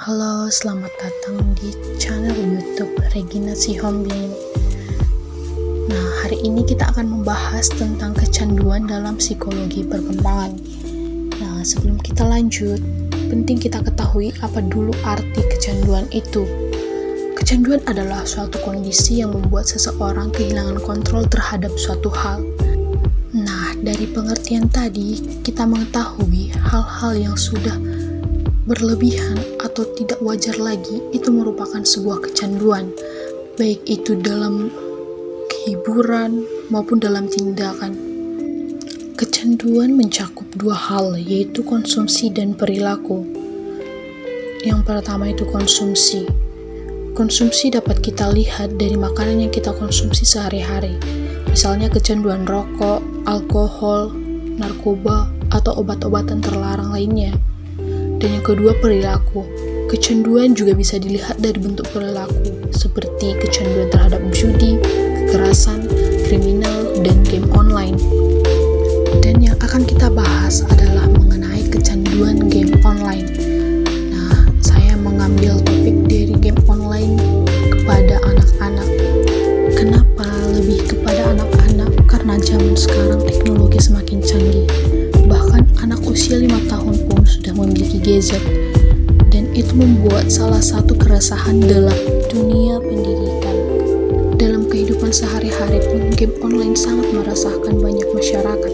Halo, selamat datang di channel YouTube Regina Sihombing. Nah, hari ini kita akan membahas tentang kecanduan dalam psikologi perkembangan. Nah, sebelum kita lanjut, penting kita ketahui apa dulu arti kecanduan itu. Kecanduan adalah suatu kondisi yang membuat seseorang kehilangan kontrol terhadap suatu hal. Nah, dari pengertian tadi, kita mengetahui hal-hal yang sudah berlebihan atau tidak wajar lagi itu merupakan sebuah kecanduan, baik itu dalam hiburan maupun dalam tindakan. Kecanduan mencakup dua hal, yaitu konsumsi dan perilaku. Yang pertama itu konsumsi. Konsumsi dapat kita lihat dari makanan yang kita konsumsi sehari-hari, misalnya kecanduan rokok, alkohol, narkoba, atau obat-obatan terlarang lainnya. Dan yang kedua, perilaku. Kecanduan juga bisa dilihat dari bentuk perilaku, seperti kecanduan terhadap judi, kekerasan, kriminal, dan game online. Dan yang akan kita bahas adalah mengenai kecanduan game online. Nah, saya mengambil topik dari game online kepada anak-anak. Kenapa lebih kepada anak-anak? Karena zaman sekarang teknologi semakin canggih. Bahkan anak usia 5 tahun pun sudah memiliki gadget, dan itu membuat salah satu keresahan dalam dunia pendidikan. Dalam kehidupan sehari-hari pun game online sangat meresahkan banyak masyarakat.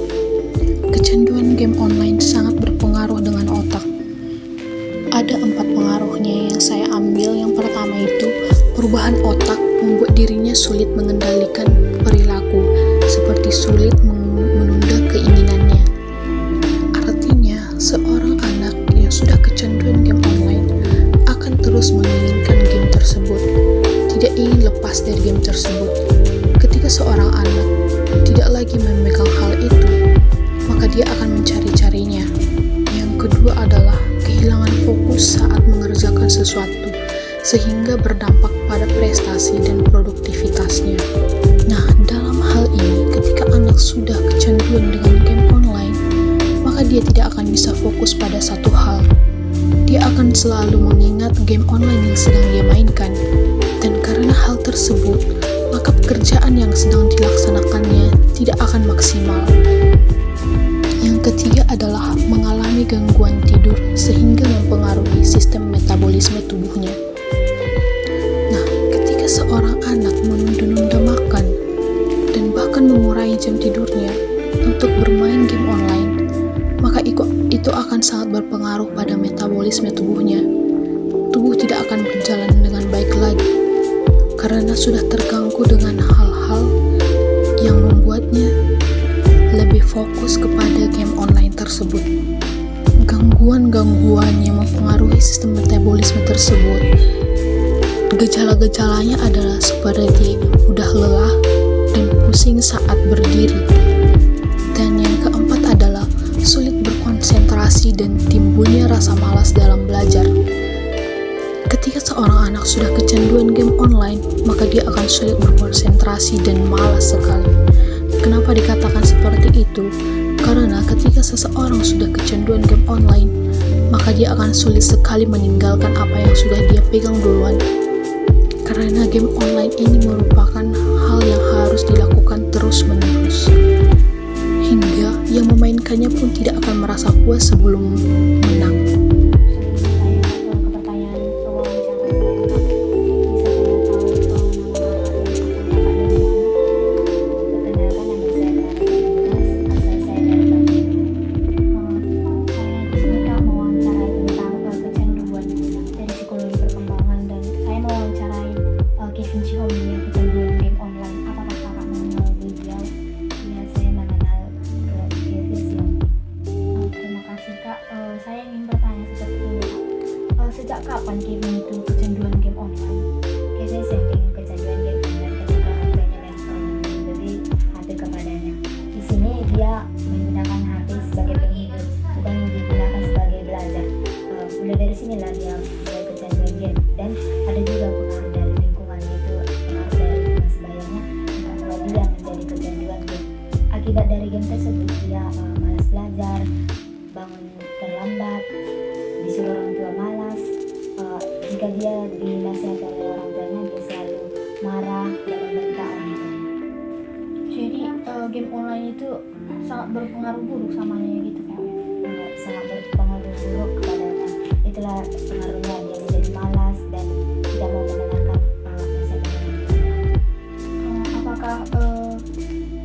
Kecanduan game online sangat berpengaruh dengan otak. Ada 4 pengaruhnya yang saya ambil. Yang pertama itu perubahan otak membuat dirinya sulit mengendalikan perilaku, seperti sulit menunda keinginannya. Seorang anak yang sudah kecanduan game online akan terus menginginkan game tersebut, tidak ingin lepas dari game tersebut. Ketika seorang anak tidak lagi memegang hal itu, maka dia akan mencari-carinya. Yang kedua adalah kehilangan fokus saat mengerjakan sesuatu, sehingga berdampak pada prestasi dan produktivitasnya. Nah, dalam hal ini, ketika anak sudah kecanduan dengan game online, maka dia tidak akan bisa fokus pada satu hal. Dia akan selalu mengingat game online yang sedang dia mainkan. Dan karena hal tersebut, maka pekerjaan yang sedang dilaksanakannya tidak akan maksimal. Yang ketiga adalah mengalami gangguan tidur sehingga mempengaruhi sistem metabolisme tubuhnya. Nah, ketika seorang anak menunda-nunda makan dan bahkan mengurangi jam tidurnya untuk bermain game online, maka itu akan sangat berpengaruh pada metabolisme tubuhnya. Tubuh tidak akan berjalan dengan baik lagi, karena sudah terganggu dengan hal-hal yang membuatnya lebih fokus kepada game online tersebut. Gangguan-gangguan yang mempengaruhi sistem metabolisme tersebut, gejala-gejalanya adalah seperti mudah lelah dan pusing saat berdiri. Dan yang keempat adalah sulit berkonsentrasi dan timbulnya rasa malas dalam belajar. Ketika seorang anak sudah kecanduan game online, maka dia akan sulit berkonsentrasi dan malas sekali. Kenapa dikatakan seperti itu? Karena ketika seseorang sudah kecanduan game online, maka dia akan sulit sekali meninggalkan apa yang sudah dia pegang duluan. Karena game online ini merupakan hal yang harus dilakukan terus-menerus, hingga yang memainkannya pun tidak akan merasa puas sebelum menang. Sejak kapan Kevin itu kecanduan game online? Kevin sering kecanduan game online ketika orang tuanya memberi HP kepadanya. Di sini dia menggunakan HP sebagai penghibur, bukan digunakan sebagai belajar. Mulai dari sinilah dia mulai kecanduan game. Dan ada juga pengaruh dari lingkungan, yaitu pengaruh dari teman sebayanya yang membuat dia menjadi kecanduan game. Akibat dari game tersebut, dia malas belajar, bangun terlambat, disuruh orang tua malas, ketika dia dinasihati oleh orang tuanya, dia selalu marah dan membentak orang tuanya. Jadi game online itu sangat berpengaruh buruk samanya gitu kan? Sangat berpengaruh buruk kepadanya. Itulah pengaruhnya, dia menjadi malas dan tidak mau mendengarkan nasihat orang tuanya. Apakah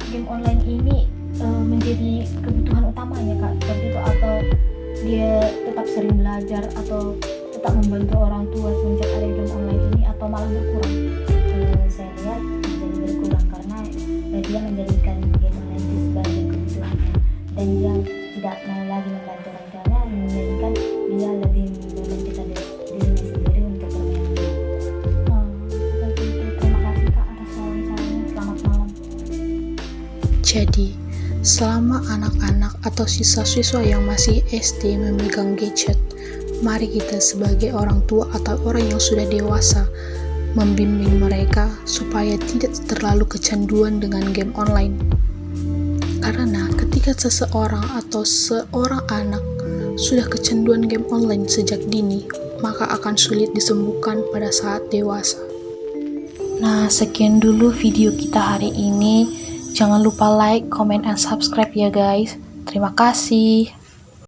game online ini menjadi kebutuhan utamanya Kak seperti itu, atau dia tetap sering belajar atau tetap membantu orang tua semenjak ada game online ini, atau malah berkurang? Saya lihat menjadi berkurang karena dia menjadikan game online itu sebagai kebutuhannya, dan dia tidak mau lagi membantu orang tuanya, melainkan dia lebih mementingkan dirinya sendiri untuk bermain. Seperti itu. Terima kasih Kak atas wawancaranya. Selamat malam. Jadi, selama anak-anak atau siswa-siswa yang masih SD memegang gadget, mari kita sebagai orang tua atau orang yang sudah dewasa membimbing mereka supaya tidak terlalu kecanduan dengan game online. Karena ketika seseorang atau seorang anak sudah kecanduan game online sejak dini, maka akan sulit disembuhkan pada saat dewasa. Nah, sekian dulu video kita hari ini. Jangan lupa like, comment, and subscribe ya guys. Terima kasih.